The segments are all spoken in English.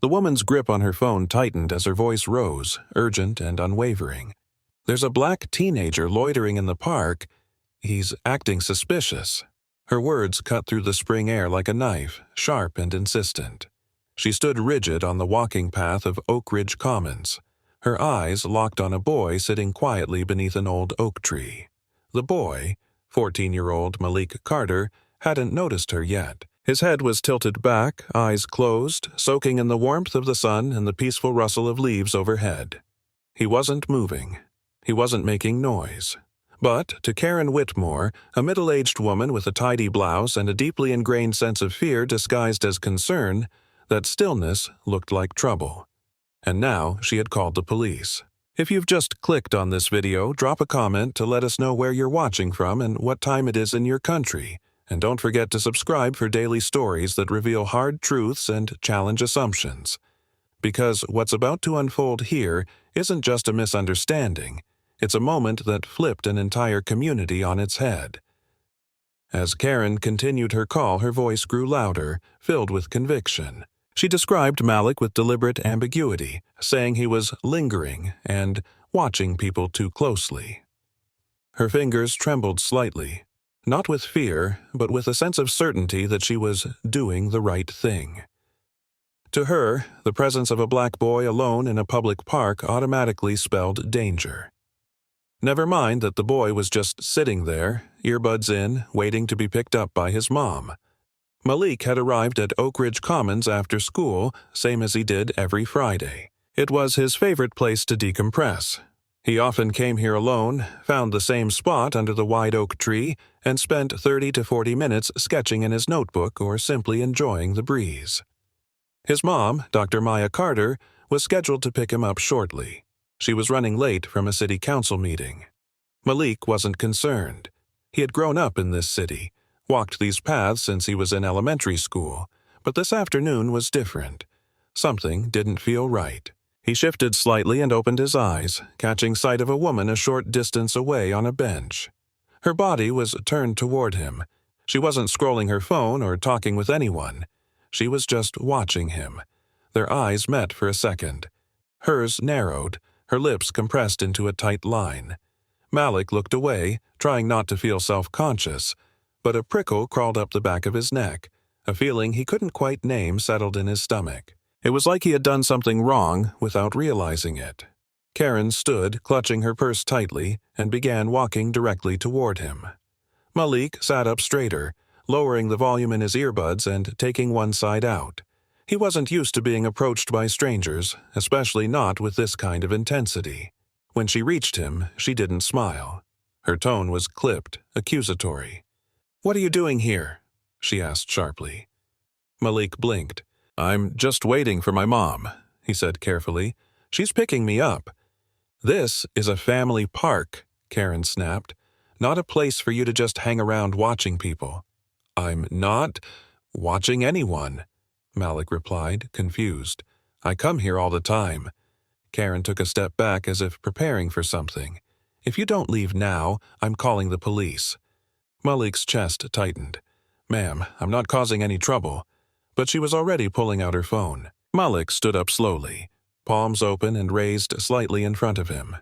The woman's grip on her phone tightened as her voice rose, urgent and unwavering. "There's a black teenager loitering in the park. He's acting suspicious." Her words cut through the spring air like a knife, sharp and insistent. She stood rigid on the walking path of Oak Ridge Commons, her eyes locked on a boy sitting quietly beneath an old oak tree. The boy, 14-year-old Malik Carter, hadn't noticed her yet. His head was tilted back, eyes closed, soaking in the warmth of the sun and the peaceful rustle of leaves overhead. He wasn't moving. He wasn't making noise. But to Karen Whitmore, a middle-aged woman with a tidy blouse and a deeply ingrained sense of fear disguised as concern, that stillness looked like trouble. And now she had called the police. If you've just clicked on this video, drop a comment to let us know where you're watching from and what time it is in your country. And don't forget to subscribe for daily stories that reveal hard truths and challenge assumptions. Because what's about to unfold here isn't just a misunderstanding. It's a moment that flipped an entire community on its head. As Karen continued her call, her voice grew louder, filled with conviction. She described Malik with deliberate ambiguity, saying he was lingering and watching people too closely. Her fingers trembled slightly, not with fear, but with a sense of certainty that she was doing the right thing. To her, the presence of a black boy alone in a public park automatically spelled danger. Never mind that the boy was just sitting there, earbuds in, waiting to be picked up by his mom. Malik had arrived at Oak Ridge Commons after school, same as he did every Friday. It was his favorite place to decompress. He often came here alone, found the same spot under the wide oak tree, and spent 30 to 40 minutes sketching in his notebook or simply enjoying the breeze. His mom, Dr. Maya Carter, was scheduled to pick him up shortly. She was running late from a city council meeting. Malik wasn't concerned. He had grown up in this city, walked these paths since he was in elementary school, but this afternoon was different. Something didn't feel right. He shifted slightly and opened his eyes, catching sight of a woman a short distance away on a bench. Her body was turned toward him. She wasn't scrolling her phone or talking with anyone. She was just watching him. Their eyes met for a second. Hers narrowed, her lips compressed into a tight line. Malik looked away, trying not to feel self-conscious, but a prickle crawled up the back of his neck. A feeling he couldn't quite name settled in his stomach. It was like he had done something wrong without realizing it. Karen stood, clutching her purse tightly, and began walking directly toward him. Malik sat up straighter, lowering the volume in his earbuds and taking one side out. He wasn't used to being approached by strangers, especially not with this kind of intensity. When she reached him, she didn't smile. Her tone was clipped, accusatory. "What are you doing here?" she asked sharply. Malik blinked. "I'm just waiting for my mom," he said carefully. "She's picking me up." "This is a family park," Karen snapped. "Not a place for you to just hang around watching people." "I'm not watching anyone," Malik replied, confused. "I come here all the time." Karen took a step back as if preparing for something. "If you don't leave now, I'm calling the police." Malik's chest tightened. "Ma'am, I'm not causing any trouble." But she was already pulling out her phone. Malik stood up slowly, palms open and raised slightly in front of him.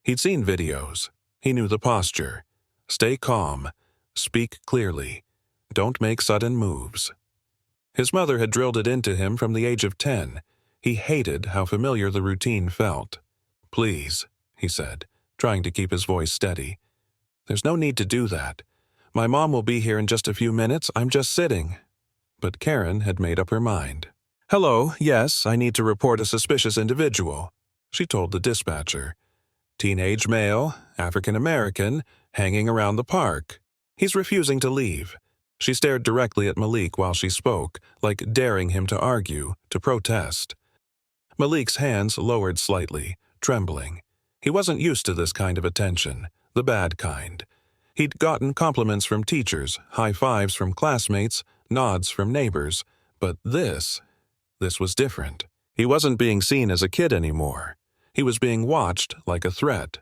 He'd seen videos. He knew the posture. Stay calm. Speak clearly. Don't make sudden moves. His mother had drilled it into him from the age of 10. He hated how familiar the routine felt. "Please," he said, trying to keep his voice steady. "There's no need to do that. My mom will be here in just a few minutes. I'm just sitting." But Karen had made up her mind. "Hello, yes, I need to report a suspicious individual," she told the dispatcher. "Teenage male, African American, hanging around the park. He's refusing to leave." She stared directly at Malik while she spoke, like daring him to argue, to protest. Malik's hands lowered slightly, trembling. He wasn't used to this kind of attention, the bad kind. He'd gotten compliments from teachers, high fives from classmates, nods from neighbors, but this was different. He wasn't being seen as a kid anymore. He was being watched like a threat.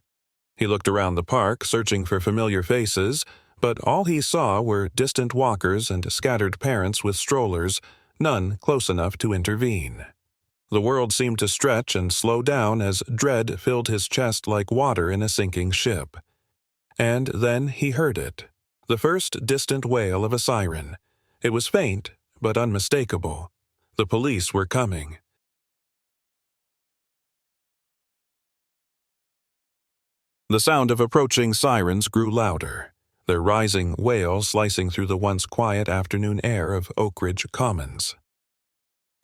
He looked around the park, searching for familiar faces, but all he saw were distant walkers and scattered parents with strollers, none close enough to intervene. The world seemed to stretch and slow down as dread filled his chest like water in a sinking ship. And then he heard it. The first distant wail of a siren. It was faint, but unmistakable. The police were coming. The sound of approaching sirens grew louder, their rising wail slicing through the once quiet afternoon air of Oak Ridge Commons.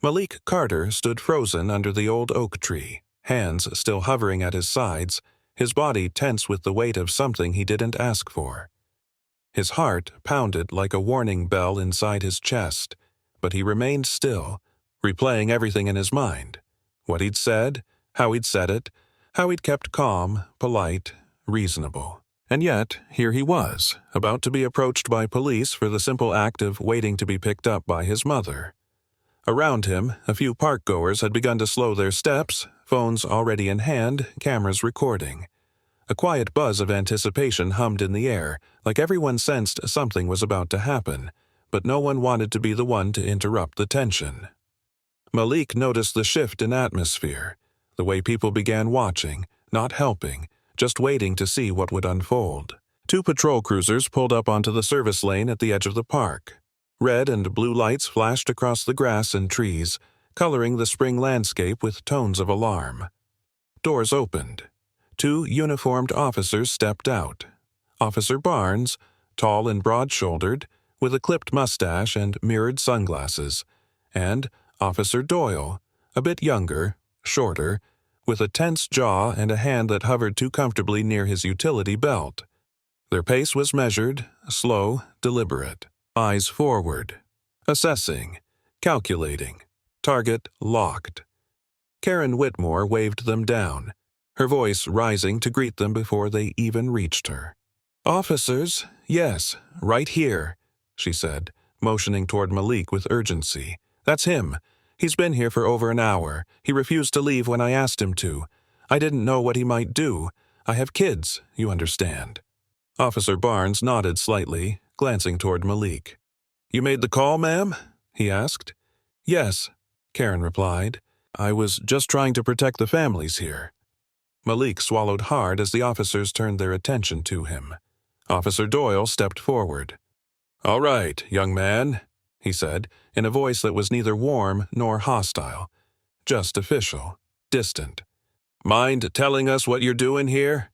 Malik Carter stood frozen under the old oak tree, hands still hovering at his sides, his body tense with the weight of something he didn't ask for. His heart pounded like a warning bell inside his chest, but he remained still, replaying everything in his mind. What he'd said, how he'd said it, how he'd kept calm, polite, reasonable. And yet, here he was, about to be approached by police for the simple act of waiting to be picked up by his mother. Around him, a few park-goers had begun to slow their steps, phones already in hand, cameras recording. A quiet buzz of anticipation hummed in the air, like everyone sensed something was about to happen, but no one wanted to be the one to interrupt the tension. Malik noticed the shift in atmosphere, the way people began watching, not helping, just waiting to see what would unfold. 2 patrol cruisers pulled up onto the service lane at the edge of the park. Red and blue lights flashed across the grass and trees, coloring the spring landscape with tones of alarm. Doors opened. 2 uniformed officers stepped out. Officer Barnes, tall and broad-shouldered, with a clipped mustache and mirrored sunglasses, and Officer Doyle, a bit younger, shorter, with a tense jaw and a hand that hovered too comfortably near his utility belt. Their pace was measured, slow, deliberate. Eyes forward. Assessing. Calculating. Target locked. Karen Whitmore waved them down, her voice rising to greet them before they even reached her. "Officers, yes, right here," she said, motioning toward Malik with urgency. "That's him. He's been here for over an hour. He refused to leave when I asked him to. I didn't know what he might do. I have kids, you understand." Officer Barnes nodded slightly, glancing toward Malik. "You made the call, ma'am?" he asked. "Yes," Karen replied. "I was just trying to protect the families here." Malik swallowed hard as the officers turned their attention to him. Officer Doyle stepped forward. "All right, young man," he said, in a voice that was neither warm nor hostile, just official, distant. "Mind telling us what you're doing here?"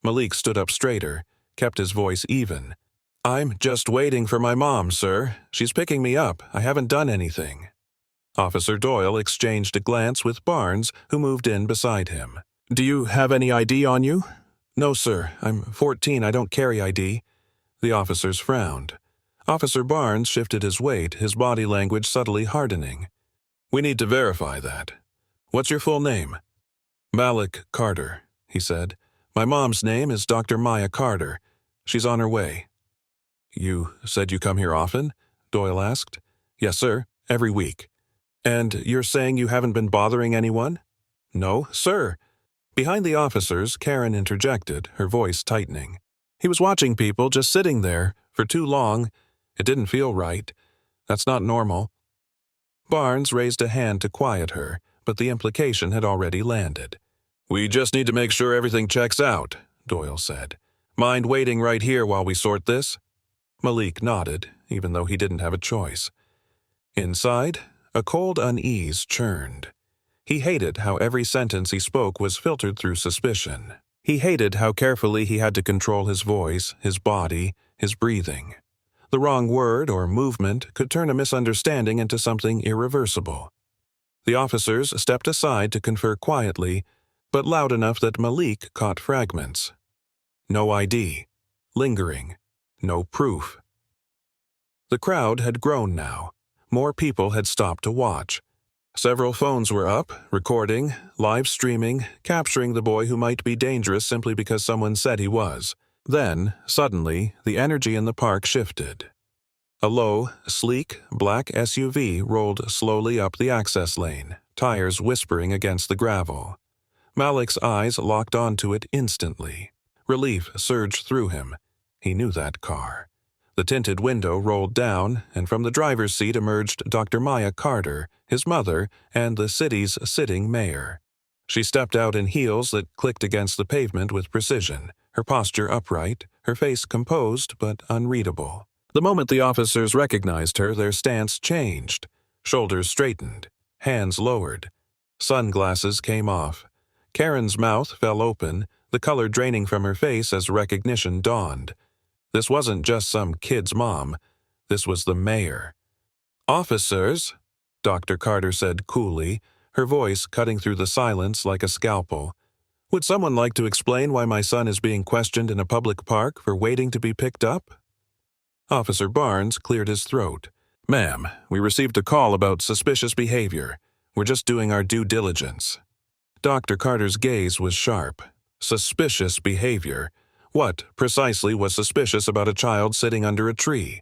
Malik stood up straighter, kept his voice even. "I'm just waiting for my mom, sir. She's picking me up. I haven't done anything." Officer Doyle exchanged a glance with Barnes, who moved in beside him. "Do you have any ID on you?" "No, sir. I'm 14. I don't carry ID." The officers frowned. Officer Barnes shifted his weight, his body language subtly hardening. "We need to verify that. What's your full name?" "Malik Carter," he said. "My mom's name is Dr. Maya Carter. She's on her way." "You said you come here often?" Doyle asked. "Yes, sir. Every week." "And you're saying you haven't been bothering anyone?" "No, sir." Behind the officers, Karen interjected, her voice tightening. "He was watching people just sitting there for too long. It didn't feel right. That's not normal." Barnes raised a hand to quiet her, but the implication had already landed. "We just need to make sure everything checks out," Doyle said. "Mind waiting right here while we sort this?" Malik nodded, even though he didn't have a choice. Inside, a cold unease churned. He hated how every sentence he spoke was filtered through suspicion. He hated how carefully he had to control his voice, his body, his breathing. The wrong word or movement could turn a misunderstanding into something irreversible. The officers stepped aside to confer quietly, but loud enough that Malik caught fragments. No ID. Lingering. No proof. The crowd had grown now. More people had stopped to watch. Several phones were up, recording, live streaming, capturing the boy who might be dangerous simply because someone said he was. Then, suddenly, the energy in the park shifted. A low, sleek, black SUV rolled slowly up the access lane, tires whispering against the gravel. Malik's eyes locked onto it instantly. Relief surged through him. He knew that car. The tinted window rolled down, and from the driver's seat emerged Dr. Maya Carter, his mother, and the city's sitting mayor. She stepped out in heels that clicked against the pavement with precision, her posture upright, her face composed but unreadable. The moment the officers recognized her, their stance changed. Shoulders straightened, hands lowered. Sunglasses came off. Karen's mouth fell open, the color draining from her face as recognition dawned. This wasn't just some kid's mom. This was the mayor. "Officers," Dr. Carter said coolly, her voice cutting through the silence like a scalpel. "Would someone like to explain why my son is being questioned in a public park for waiting to be picked up?" Officer Barnes cleared his throat. "Ma'am, we received a call about suspicious behavior. We're just doing our due diligence." Dr. Carter's gaze was sharp. Suspicious behavior. What, precisely, was suspicious about a child sitting under a tree?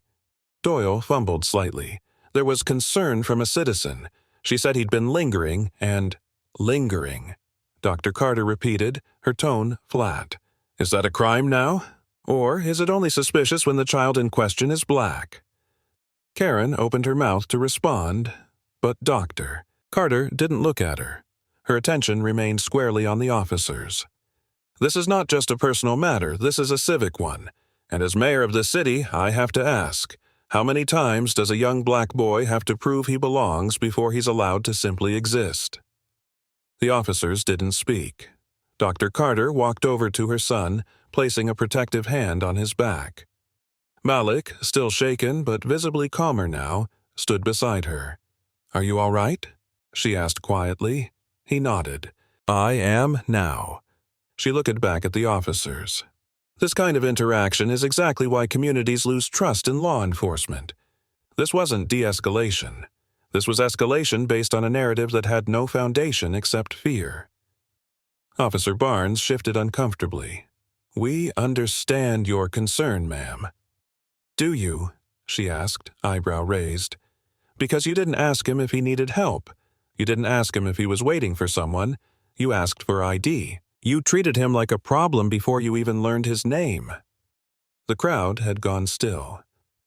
Doyle fumbled slightly. There was concern from a citizen. She said he'd been lingering and... lingering. Dr. Carter repeated, her tone flat. "Is that a crime now? Or is it only suspicious when the child in question is black?" Karen opened her mouth to respond, but Dr. Carter didn't look at her. Her attention remained squarely on the officers. "This is not just a personal matter, this is a civic one. And as mayor of this city, I have to ask, how many times does a young black boy have to prove he belongs before he's allowed to simply exist?" The officers didn't speak. Dr. Carter walked over to her son, placing a protective hand on his back. Malik, still shaken but visibly calmer now, stood beside her. "Are you all right?" she asked quietly. He nodded. "I am now." She looked back at the officers. This kind of interaction is exactly why communities lose trust in law enforcement. This wasn't de-escalation. This was escalation based on a narrative that had no foundation except fear. Officer Barnes shifted uncomfortably. "We understand your concern, ma'am." "Do you?" she asked, eyebrow raised. "Because you didn't ask him if he needed help. You didn't ask him if he was waiting for someone. You asked for ID. You treated him like a problem before you even learned his name." The crowd had gone still.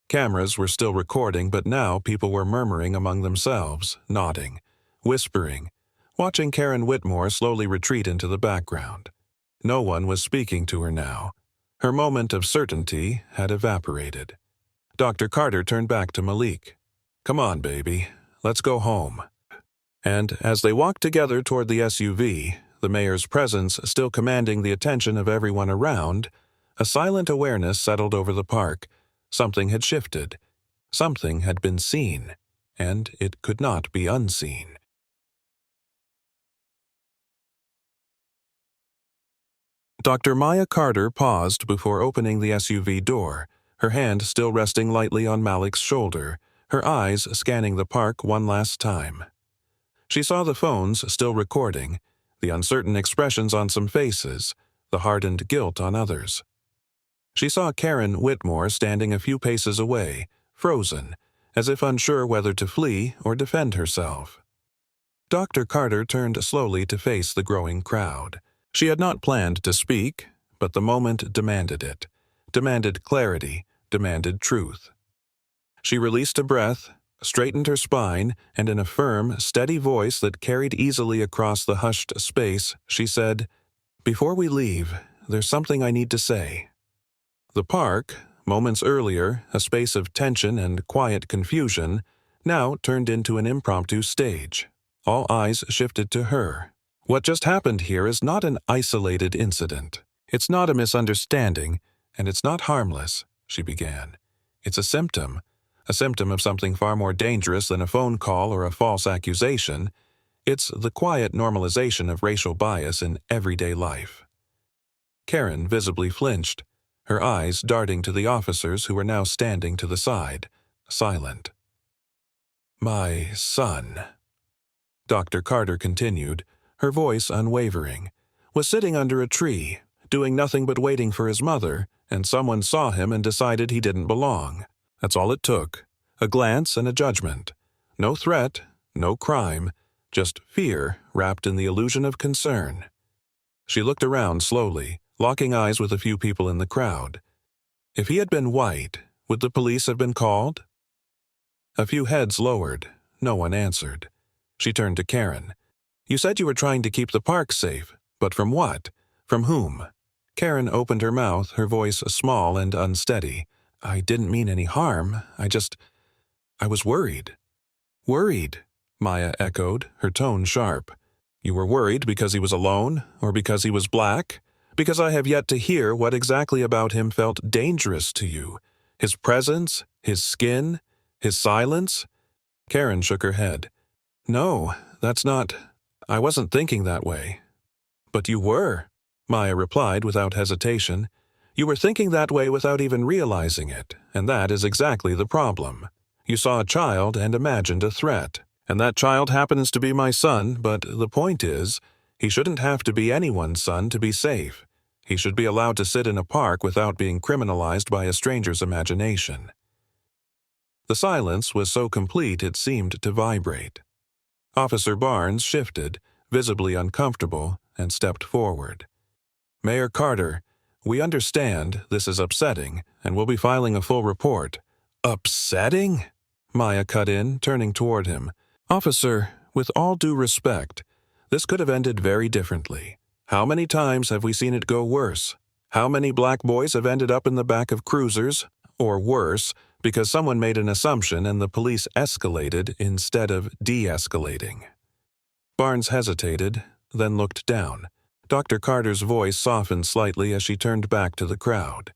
Cameras were still recording, but now people were murmuring among themselves, nodding, whispering, watching Karen Whitmore slowly retreat into the background. No one was speaking to her now. Her moment of certainty had evaporated. Dr. Carter turned back to Malik. "Come on, baby. Let's go home." And as they walked together toward the SUV, the mayor's presence still commanding the attention of everyone around, a silent awareness settled over the park. Something had shifted. Something had been seen, and it could not be unseen. Dr. Maya Carter paused before opening the SUV door, her hand still resting lightly on Malik's shoulder, her eyes scanning the park one last time. She saw the phones still recording, the uncertain expressions on some faces, the hardened guilt on others. She saw Karen Whitmore standing a few paces away, frozen, as if unsure whether to flee or defend herself. Dr. Carter turned slowly to face the growing crowd. She had not planned to speak, but the moment demanded it, demanded clarity, demanded truth. She released a breath, straightened her spine, and in a firm, steady voice that carried easily across the hushed space, she said, "Before we leave, there's something I need to say." The park, moments earlier a space of tension and quiet confusion, now turned into an impromptu stage. All eyes shifted to her. What just happened here is not an isolated incident. It's not a misunderstanding, and it's not harmless, she began. It's a symptom of something far more dangerous than a phone call or a false accusation. It's the quiet normalization of racial bias in everyday life. Karen visibly flinched, her eyes darting to the officers who were now standing to the side, silent. "My son," Dr. Carter continued, her voice unwavering, "was sitting under a tree, doing nothing but waiting for his mother, and someone saw him and decided he didn't belong. That's all it took. A glance and a judgment. No threat, no crime, just fear wrapped in the illusion of concern." She looked around slowly, locking eyes with a few people in the crowd. If he had been white, Would the police have been called? A few heads lowered. No one answered. She turned to Karen. You said you were trying to keep the park safe, but from what? From whom? Karen opened her mouth, her voice small and unsteady. I didn't mean any harm. I was worried. Worried, Maya echoed, her tone sharp. You were worried because he was alone, or because he was black? Because I have yet to hear what exactly about him felt dangerous to you. His presence, his skin, his silence? Karen shook her head. No, that's not. I wasn't thinking that way. But you were, Maya replied without hesitation. You were thinking that way without even realizing it, and that is exactly the problem. You saw a child and imagined a threat, and that child happens to be my son, but the point is, he shouldn't have to be anyone's son to be safe. He should be allowed to sit in a park without being criminalized by a stranger's imagination. The silence was so complete it seemed to vibrate. Officer Barnes shifted, visibly uncomfortable, and stepped forward. Mayor Carter, we understand this is upsetting, and we'll be filing a full report. Upsetting? Maya cut in, turning toward him. Officer, with all due respect, this could have ended very differently. How many times have we seen it go worse? How many black boys have ended up in the back of cruisers, or worse, because someone made an assumption and the police escalated instead of de-escalating? Barnes hesitated, then looked down. Dr. Carter's voice softened slightly as she turned back to the crowd.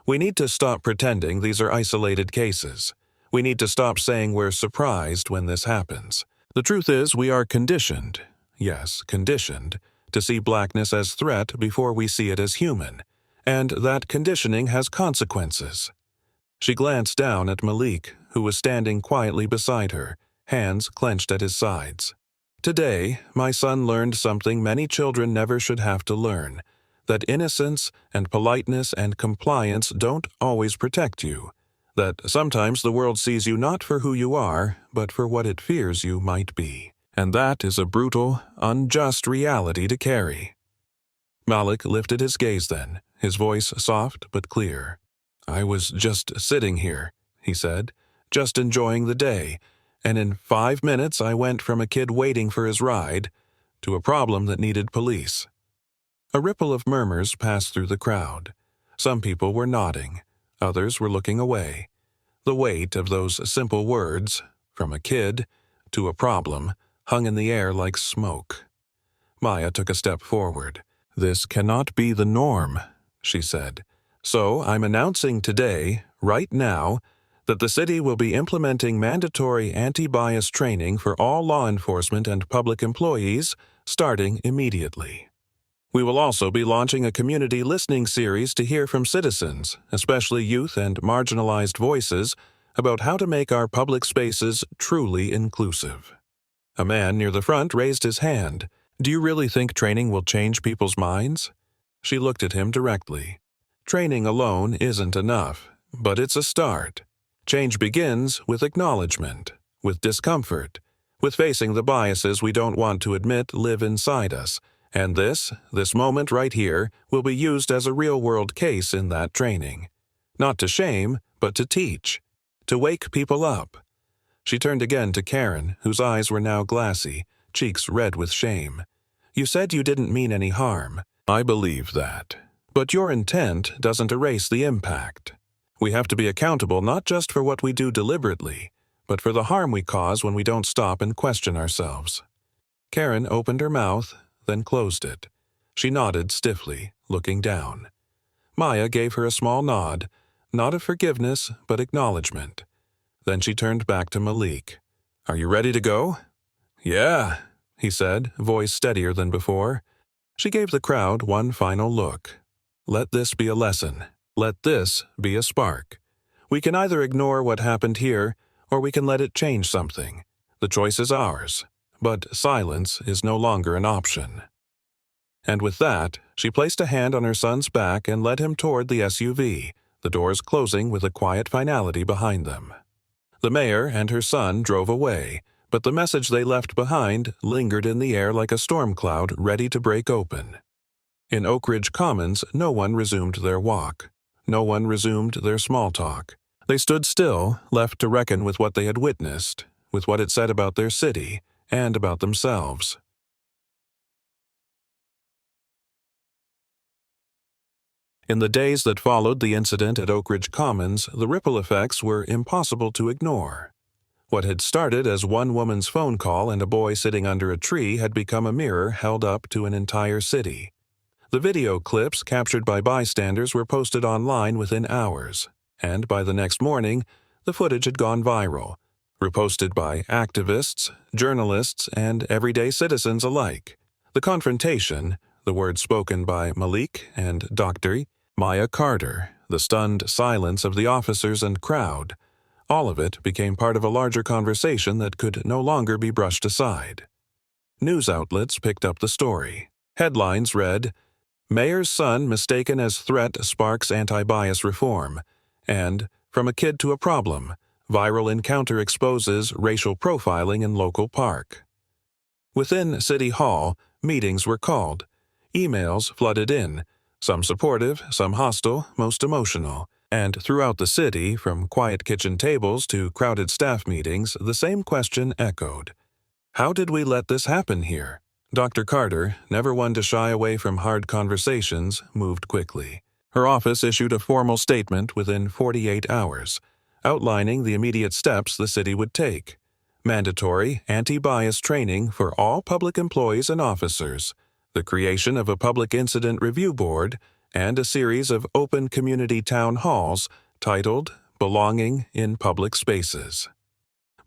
We need to stop pretending these are isolated cases. We need to stop saying we're surprised when this happens. The truth is we are conditioned, yes, conditioned, to see blackness as threat before we see it as human, and that conditioning has consequences. She glanced down at Malik, who was standing quietly beside her, hands clenched at his sides. Today, my son learned something many children never should have to learn, that innocence and politeness and compliance don't always protect you, that sometimes the world sees you not for who you are, but for what it fears you might be. And that is a brutal, unjust reality to carry. Malik lifted his gaze then, his voice soft but clear. I was just sitting here, he said, just enjoying the day, and in 5 minutes I went from a kid waiting for his ride to a problem that needed police. A ripple of murmurs passed through the crowd. Some people were nodding, others were looking away. The weight of those simple words, from a kid to a problem, hung in the air like smoke. Maya took a step forward. This cannot be the norm, she said. So I'm announcing today, right now, that the city will be implementing mandatory anti-bias training for all law enforcement and public employees, starting immediately. We will also be launching a community listening series to hear from citizens, especially youth and marginalized voices, about how to make our public spaces truly inclusive. A man near the front raised his hand. Do you really think training will change people's minds? She looked at him directly. Training alone isn't enough, but it's a start. Change begins with acknowledgement, with discomfort, with facing the biases we don't want to admit live inside us, and this moment right here, will be used as a real-world case in that training. Not to shame, but to teach, to wake people up. She turned again to Karen, whose eyes were now glassy, cheeks red with shame. You said you didn't mean any harm. I believe that. But your intent doesn't erase the impact. We have to be accountable not just for what we do deliberately, but for the harm we cause when we don't stop and question ourselves. Karen opened her mouth, then closed it. She nodded stiffly, looking down. Maya gave her a small nod, not of forgiveness, but acknowledgement. Then she turned back to Malik. Are you ready to go? Yeah, he said, voice steadier than before. She gave the crowd one final look. Let this be a lesson. Let this be a spark. We can either ignore what happened here, or we can let it change something. The choice is ours, but silence is no longer an option. And with that, she placed a hand on her son's back and led him toward the SUV, the doors closing with a quiet finality behind them. The mayor and her son drove away, but the message they left behind lingered in the air like a storm cloud ready to break open. In Oak Ridge Commons, no one resumed their walk. No one resumed their small talk. They stood still, left to reckon with what they had witnessed, with what it said about their city, and about themselves. In the days that followed the incident at Oak Ridge Commons, the ripple effects were impossible to ignore. What had started as one woman's phone call and a boy sitting under a tree had become a mirror held up to an entire city. The video clips captured by bystanders were posted online within hours, and by the next morning, the footage had gone viral, reposted by activists, journalists, and everyday citizens alike. The confrontation, the words spoken by Malik and Dr. Maya Carter, the stunned silence of the officers and crowd, all of it became part of a larger conversation that could no longer be brushed aside. News outlets picked up the story. Headlines read, "Mayor's son mistaken as threat sparks anti-bias reform," and "From a kid to a problem, viral encounter exposes racial profiling in local park." Within City Hall, meetings were called. Emails flooded in, some supportive, some hostile, most emotional. And throughout the city, from quiet kitchen tables to crowded staff meetings, the same question echoed. How did we let this happen here? Dr. Carter, never one to shy away from hard conversations, moved quickly. Her office issued a formal statement within 48 hours, outlining the immediate steps the city would take. Mandatory anti-bias training for all public employees and officers, the creation of a public incident review board, and a series of open community town halls titled Belonging in Public Spaces.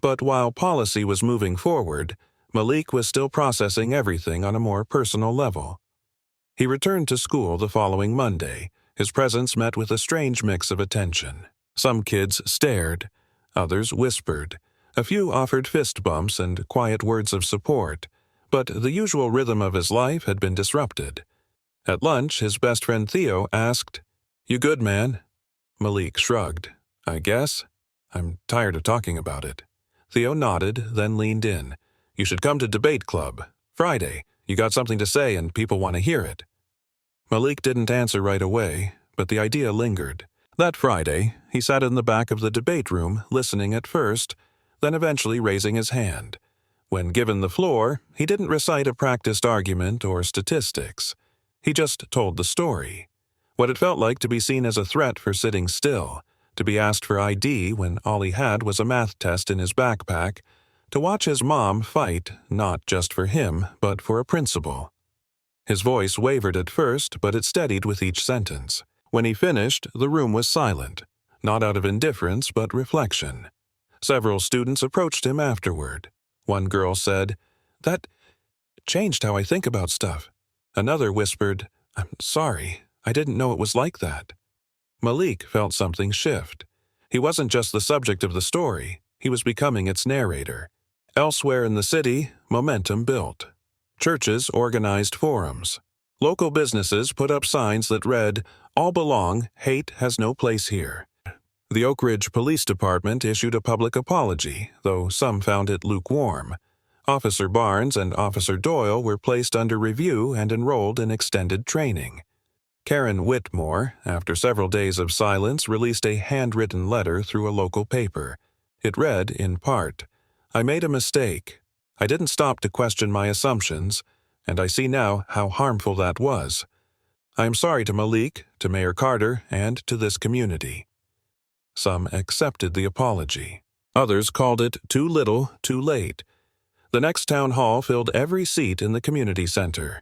But while policy was moving forward, Malik was still processing everything on a more personal level. He returned to school the following Monday. His presence met with a strange mix of attention. Some kids stared, others whispered. A few offered fist bumps and quiet words of support, but the usual rhythm of his life had been disrupted. At lunch, his best friend Theo asked, "You good, man?" Malik shrugged. "I guess. I'm tired of talking about it." Theo nodded, then leaned in. "You should come to debate club. Friday. You got something to say and people want to hear it." Malik didn't answer right away, but the idea lingered. That Friday, he sat in the back of the debate room, listening at first, then eventually raising his hand. When given the floor, he didn't recite a practiced argument or statistics. He just told the story. What it felt like to be seen as a threat for sitting still, to be asked for ID when all he had was a math test in his backpack, to watch his mom fight, not just for him, but for a principle. His voice wavered at first, but it steadied with each sentence. When he finished, the room was silent, not out of indifference, but reflection. Several students approached him afterward. One girl said, "That changed how I think about stuff." Another whispered, "I'm sorry, I didn't know it was like that." Malik felt something shift. He wasn't just the subject of the story, he was becoming its narrator. Elsewhere in the city, momentum built. Churches organized forums. Local businesses put up signs that read, "All belong, hate has no place here." The Oak Ridge Police Department issued a public apology, though some found it lukewarm. Officer Barnes and Officer Doyle were placed under review and enrolled in extended training. Karen Whitmore, after several days of silence, released a handwritten letter through a local paper. It read, in part, "I made a mistake. I didn't stop to question my assumptions, and I see now how harmful that was. I am sorry to Malik, to Mayor Carter, and to this community." Some accepted the apology. Others called it too little, too late. The next town hall filled every seat in the community center.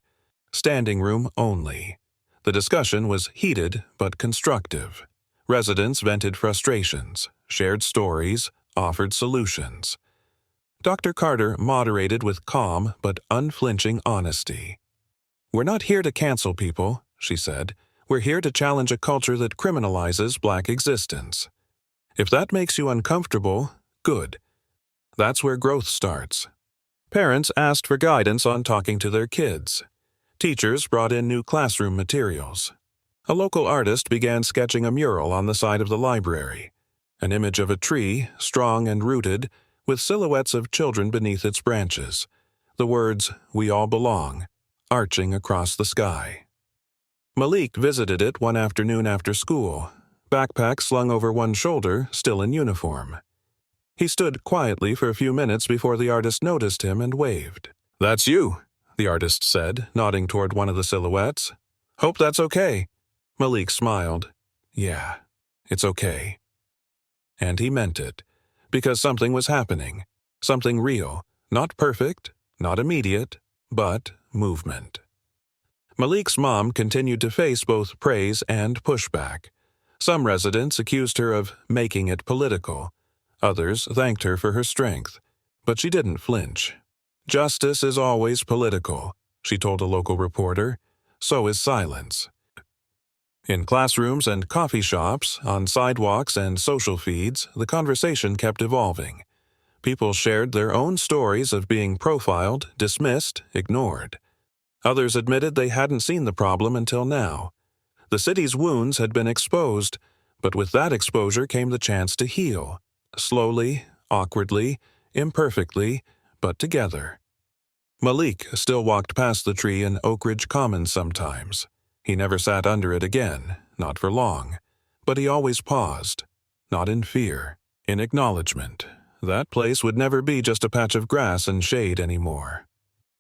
Standing room only. The discussion was heated but constructive. Residents vented frustrations, shared stories, offered solutions. Dr. Carter moderated with calm but unflinching honesty. "We're not here to cancel people," she said. "We're here to challenge a culture that criminalizes Black existence. If that makes you uncomfortable, good. That's where growth starts." Parents asked for guidance on talking to their kids. Teachers brought in new classroom materials. A local artist began sketching a mural on the side of the library, an image of a tree, strong and rooted, with silhouettes of children beneath its branches, the words, "We all belong," arching across the sky. Malik visited it one afternoon after school. backpack slung over one shoulder, still in uniform. He stood quietly for a few minutes before the artist noticed him and waved. "That's you," the artist said, nodding toward one of the silhouettes. "Hope that's okay." Malik smiled. "Yeah, it's okay." And he meant it, because something was happening. Something real, not perfect, not immediate, but movement. Malik's mom continued to face both praise and pushback. Some residents accused her of making it political. Others thanked her for her strength. But she didn't flinch. "Justice is always political," she told a local reporter. "So is silence." In classrooms and coffee shops, on sidewalks and social feeds, the conversation kept evolving. People shared their own stories of being profiled, dismissed, ignored. Others admitted they hadn't seen the problem until now. The city's wounds had been exposed, but with that exposure came the chance to heal. Slowly, awkwardly, imperfectly, but together. Malik still walked past the tree in Oak Ridge Commons sometimes. He never sat under it again, not for long. But he always paused, not in fear, in acknowledgement. That place would never be just a patch of grass and shade anymore.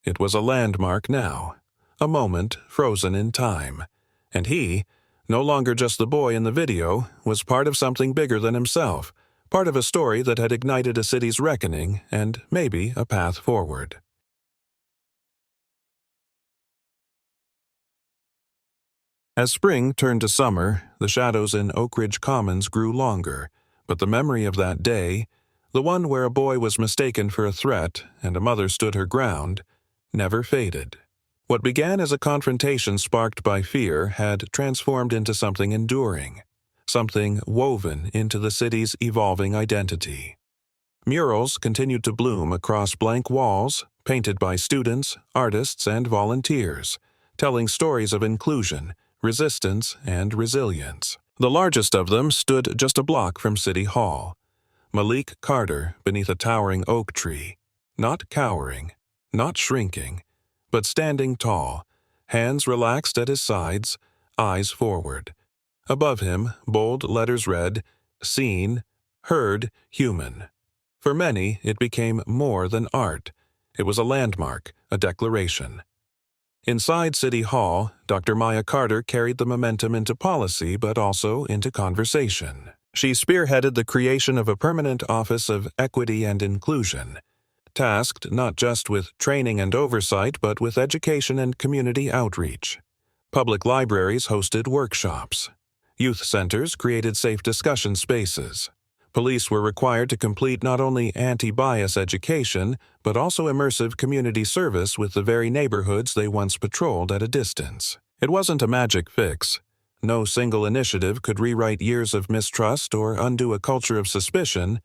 It was a landmark now, a moment frozen in time. And he, no longer just the boy in the video, was part of something bigger than himself, part of a story that had ignited a city's reckoning and maybe a path forward. As spring turned to summer, the shadows in Oak Ridge Commons grew longer, but the memory of that day, the one where a boy was mistaken for a threat and a mother stood her ground, never faded. What began as a confrontation sparked by fear had transformed into something enduring, something woven into the city's evolving identity. Murals continued to bloom across blank walls, painted by students, artists, and volunteers, telling stories of inclusion, resistance, and resilience. The largest of them stood just a block from City Hall. Malik Carter beneath a towering oak tree, not cowering, not shrinking, but standing tall, hands relaxed at his sides, eyes forward. Above him, bold letters read, "Seen, heard, human." For many, it became more than art. It was a landmark, a declaration. Inside City Hall, Dr. Maya Carter carried the momentum into policy but also into conversation. She spearheaded the creation of a permanent Office of Equity and Inclusion, tasked not just with training and oversight but with education and community outreach. Public libraries hosted workshops. Youth centers created safe discussion spaces. Police were required to complete not only anti-bias education, but also immersive community service with the very neighborhoods they once patrolled at a distance. It wasn't a magic fix. No single initiative could rewrite years of mistrust or undo a culture of suspicion,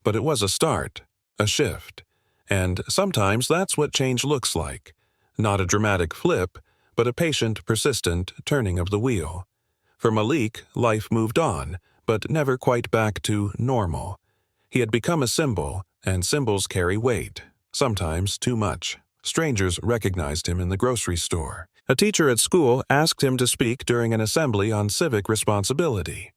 but it was a start, a shift. And sometimes that's what change looks like. Not a dramatic flip, but a patient, persistent turning of the wheel. For Malik, life moved on, but never quite back to normal. He had become a symbol, and symbols carry weight, sometimes too much. Strangers recognized him in the grocery store. A teacher at school asked him to speak during an assembly on civic responsibility.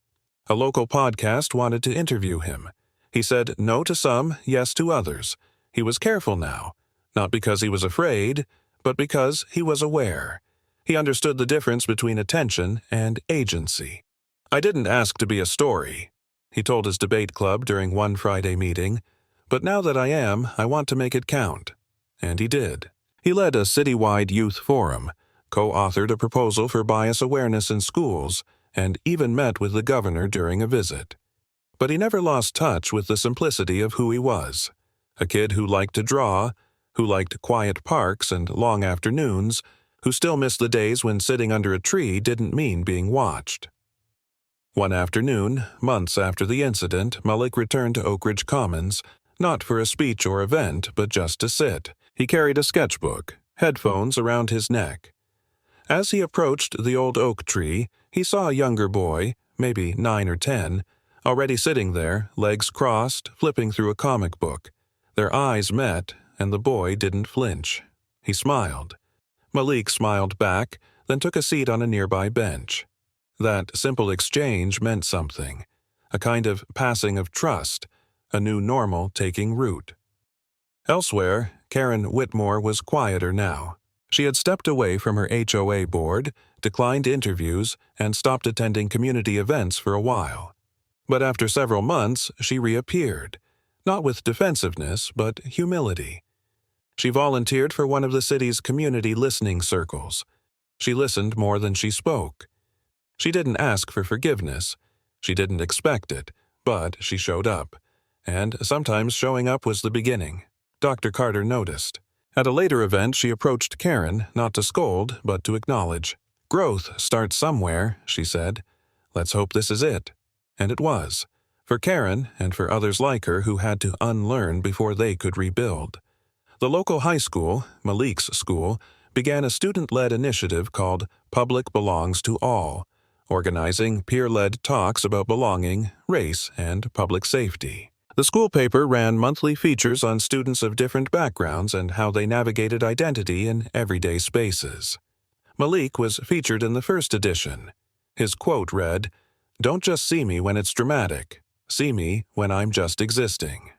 A local podcast wanted to interview him. He said no to some, yes to others. He was careful now, not because he was afraid, but because he was aware. He understood the difference between attention and agency. "I didn't ask to be a story," he told his debate club during one Friday meeting, "but now that I am, I want to make it count." And he did. He led a citywide youth forum, co-authored a proposal for bias awareness in schools, and even met with the governor during a visit. But he never lost touch with the simplicity of who he was. A kid who liked to draw, who liked quiet parks and long afternoons, who still missed the days when sitting under a tree didn't mean being watched. One afternoon, months after the incident, Malik returned to Oak Ridge Commons, not for a speech or event, but just to sit. He carried a sketchbook, headphones around his neck. As he approached the old oak tree, he saw a younger boy, maybe 9 or 10, already sitting there, legs crossed, flipping through a comic book. Their eyes met, and the boy didn't flinch. He smiled. Malik smiled back, then took a seat on a nearby bench. That simple exchange meant something, a kind of passing of trust, a new normal taking root. Elsewhere, Karen Whitmore was quieter now. She had stepped away from her HOA board, declined interviews, and stopped attending community events for a while. But after several months, she reappeared, not with defensiveness, but humility. She volunteered for one of the city's community listening circles. She listened more than she spoke. She didn't ask for forgiveness. She didn't expect it, but she showed up. And sometimes showing up was the beginning. Dr. Carter noticed. At a later event, she approached Karen, not to scold, but to acknowledge. "Growth starts somewhere," she said. "Let's hope this is it." And it was. For Karen, and for others like her who had to unlearn before they could rebuild. The local high school, Malik's school, began a student-led initiative called Public Belongs to All, organizing peer-led talks about belonging, race, and public safety. The school paper ran monthly features on students of different backgrounds and how they navigated identity in everyday spaces. Malik was featured in the first edition. His quote read, "Don't just see me when it's dramatic. See me when I'm just existing."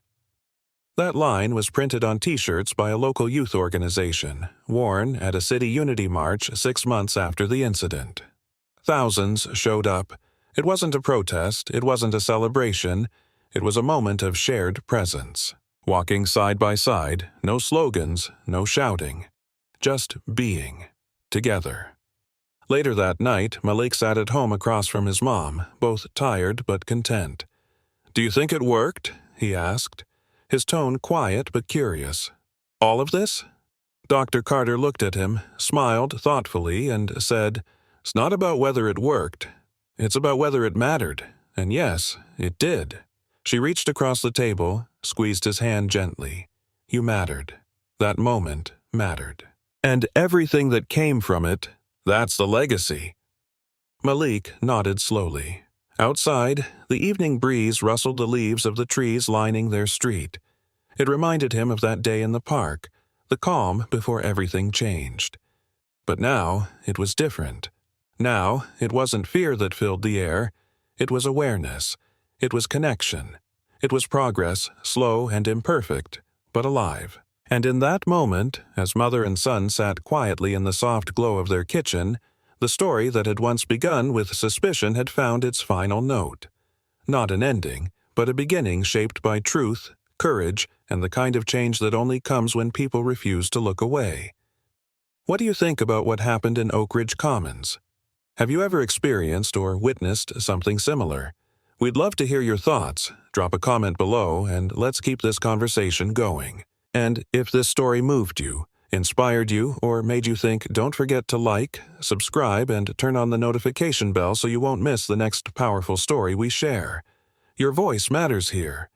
That line was printed on T-shirts by a local youth organization, worn at a city unity march 6 months after the incident. Thousands showed up. It wasn't a protest, it wasn't a celebration, it was a moment of shared presence. Walking side by side, no slogans, no shouting. Just being. Together. Later that night, Malik sat at home across from his mom, both tired but content. "Do you think it worked?" he asked, his tone quiet but curious. "All of this?" Dr. Carter looked at him, smiled thoughtfully, and said, "It's not about whether it worked. It's about whether it mattered. And yes, it did." She reached across the table, squeezed his hand gently. "You mattered. That moment mattered. And everything that came from it, that's the legacy." Malik nodded slowly. Outside, the evening breeze rustled the leaves of the trees lining their street. It reminded him of that day in the park, the calm before everything changed. But now it was different. Now it wasn't fear that filled the air. It was awareness. It was connection. It was progress, slow and imperfect, but alive. And in that moment, as mother and son sat quietly in the soft glow of their kitchen, the story that had once begun with suspicion had found its final note. Not an ending, but a beginning shaped by truth, courage, and the kind of change that only comes when people refuse to look away. What do you think about what happened in Oak Ridge Commons? Have you ever experienced or witnessed something similar? We'd love to hear your thoughts. Drop a comment below, and let's keep this conversation going. And if this story moved you, inspired you, or made you think, don't forget to like, subscribe, and turn on the notification bell so you won't miss the next powerful story we share. Your voice matters here,